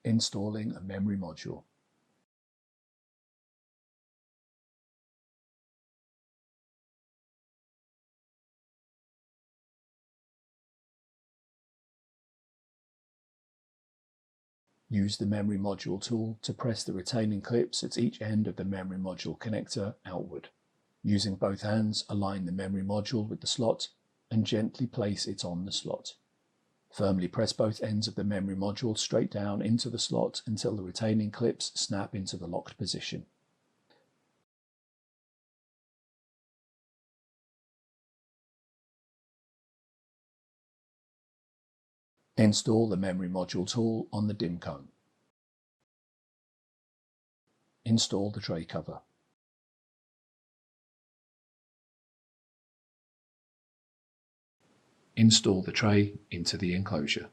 Installing a memory module. Use the memory module tool to press the retaining clips at each end of the memory module connector outward. Using both hands, align the memory module with the slot and gently place it on the slot. Firmly press both ends of the memory module straight down into the slot until the retaining clips snap into the locked position. Install the memory module tool on the DIMM cone. Install the tray cover. Install the tray into the enclosure.